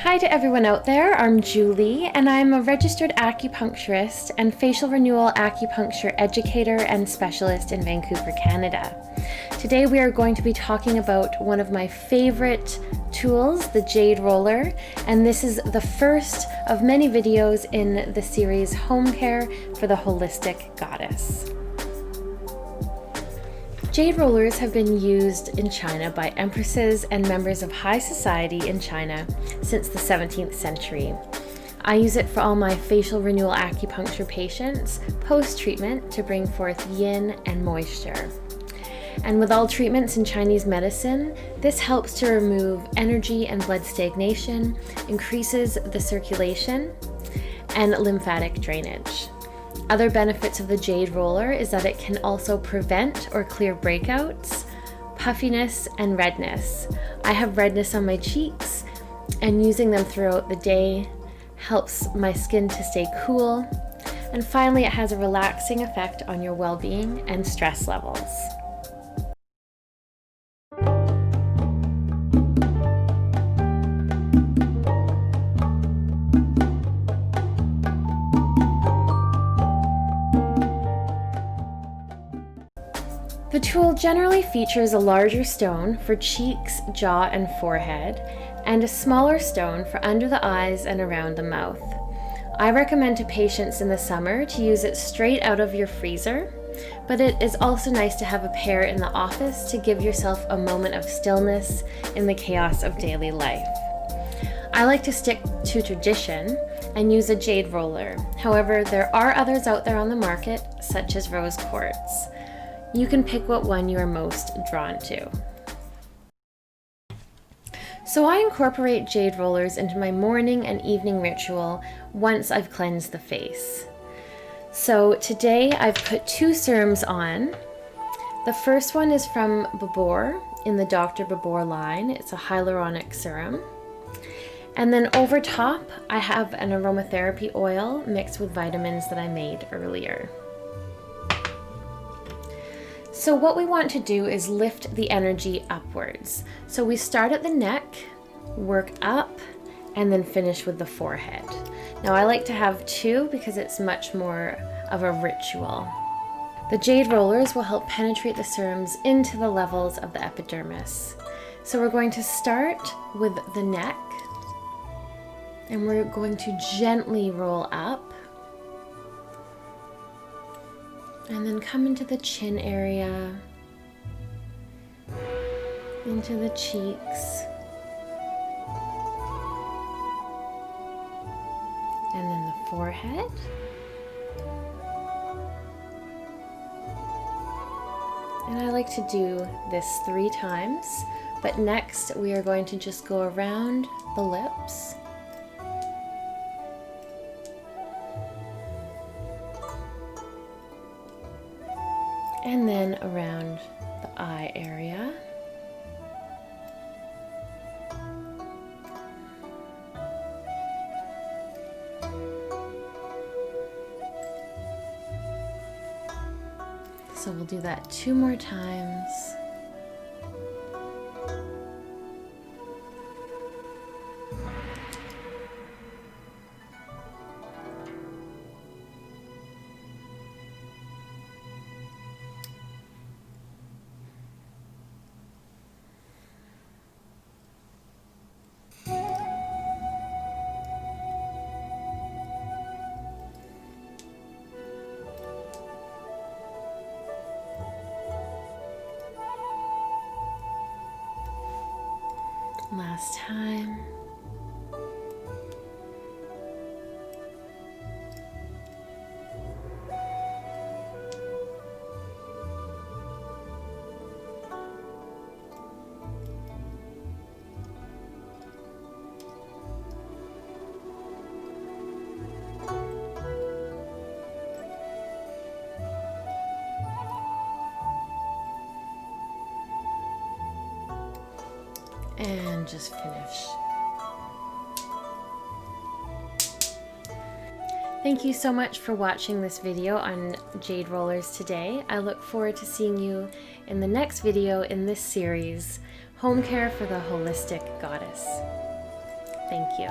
Hi to everyone out there, I'm Julie and I'm a registered acupuncturist and facial renewal acupuncture educator and specialist in Vancouver, Canada. Today we are going to be talking about one of my favorite tools, the Jade roller, and this is the first of many videos in the series Home Care for the Holistic Goddess. Jade rollers have been used in China by empresses and members of high society in China since the 17th century. I use it for all my facial renewal acupuncture patients post-treatment to bring forth yin and moisture. And with all treatments in Chinese medicine, this helps to remove energy and blood stagnation, increases the circulation, and lymphatic drainage. Other benefits of the Jade roller is that it can also prevent or clear breakouts, puffiness, and redness. I have redness on my cheeks, and using them throughout the day helps my skin to stay cool. And finally, it has a relaxing effect on your well-being and stress levels. The tool generally features a larger stone for cheeks, jaw, and forehead, and a smaller stone for under the eyes and around the mouth. I recommend to patients in the summer to use it straight out of your freezer, but it is also nice to have a pair in the office to give yourself a moment of stillness in the chaos of daily life. I like to stick to tradition and use a Jade roller. However, there are others out there on the market, such as rose quartz. You can pick what one you are most drawn to. So I incorporate Jade rollers into my morning and evening ritual once I've cleansed the face. So today I've put 2 serums on. The first one is from Babor in the Dr. Babor line. It's a hyaluronic serum. And then over top, I have an aromatherapy oil mixed with vitamins that I made earlier. So what we want to do is lift the energy upwards. So we start at the neck, work up, and then finish with the forehead. Now I like to have 2 because it's much more of a ritual. The Jade rollers will help penetrate the serums into the levels of the epidermis. So we're going to start with the neck, and we're going to gently roll up. And then come into the chin area, into the cheeks, and then the forehead. And I like to do this 3 times, but next we are going to just go around the lips. And then around the eye area. So we'll do that 2 more times. Last time. And just finish. Thank you so much for watching this video on Jade rollers today. I look forward to seeing you in the next video in this series, Home Care for the Holistic Goddess. Thank you.